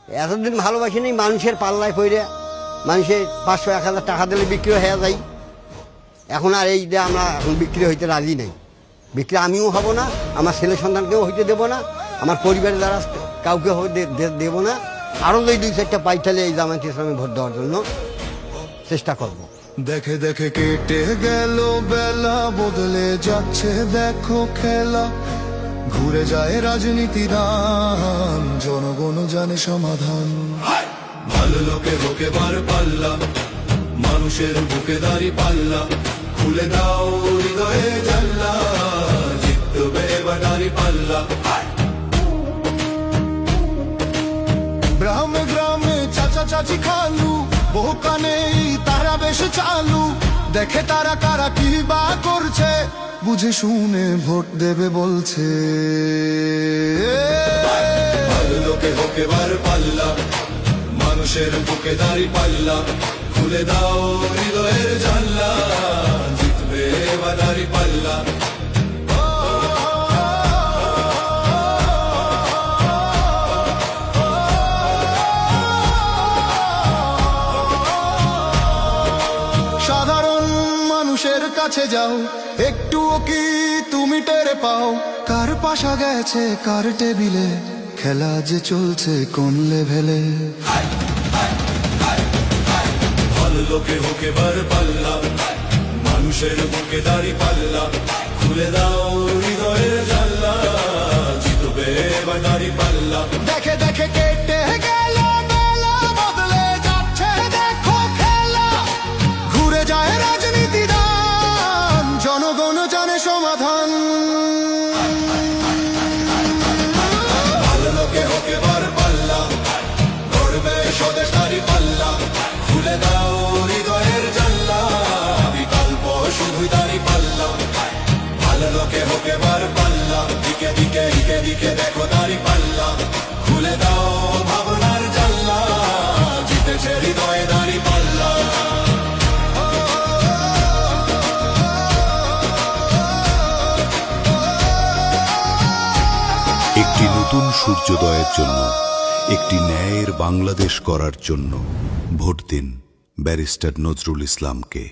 এতদিন ভালোবাসি নেই, মানুষের পাল্লায় পড়ে মানুষের 500-1000 টাকা দিলে বিক্রি হয়ে যায়। এখন আর এই যে আমরা এখন বিক্রি হইতে রাজি নেই। বিক্রি আমিও হব না, আমার ছেলে সন্তানকেও হইতে দেবো না, আমার পরিবারের দ্বারা কাউকে দেব না। আরও যদি 2-4টা পাই তাহলে এই জামায়াত ইসলামে ভোট দেওয়ার জন্য চেষ্টা করব। দেখে দেখে কেটে গেল বেলা, বদলে যাচ্ছে দেখো খেলা, ঘুরে যায় রাজনীতি দান, জনগণ জানে সমাধান। ভালো লোকে হোকে বার পাল্লা, মানুষের বুকে দাঁড়ি পাল্লা, খুলে দাও হৃদয়ে জানলা, জিতবে এবার দাঁড়ি পাল্লা। গ্রামে গ্রামে চাচা চাচি খালু, বহু কানেই তারা বেশ চালু, দেখে তারা কারা কি বা করছে, বুঝে শুনে ভোট দেবে বলছে। ভালো লোকে হোকে বার পাল্লা, মানুষের বুকে দাঁড়ি পাল্লা, খুলে দাও হৃদয়ের জানলা, জিতবে এবার দাঁড়ি পাল্লা। সাধারণ মানুষের কাছে যাও, একটুও কি তুমি টের পাও, কার পাশা গেছে কার টেবিলে, খেলা যে চলছে কোন লেভেলে। ভালো লোকে হোকে বার পাল্লা, মানুষের বুকে দাঁড়ি পাল্লা, খুলে দাও হৃদয়ের জানলা, জিতবে এবার দাঁড়ি পাল্লা। দেখে দেখে কেটে গেল বেলা, বদলে যাচ্ছে দেখো খেলা, ঘুরে যায় রাজনীতি দান, জনগণ জানে সমাধান। ভালো লোকে হোকে বার পাল্লা, গড়বে স্বদেশ দাঁড়ি পাল্লা, খুলে দাও হৃদয়ের জানলা, বিকল্প শুধুই দাঁড়ি পাল্লা। ভালো লোকে হোকে বার পাল্লা, দিকে দিকে দিকে দিকে দেখো দাঁড়ি পাল্লা, খুলে দাও ভাবনার জানলা, জিতেছে হৃদয়ে দাঁড়ি পাল্লা। একটি নতুন সূর্যোদয়ের জন্য, একটি ন্যায়ের বাংলাদেশ করার জন্য ভোট দিন ব্যারিস্টার নজরুল ইসলামকে।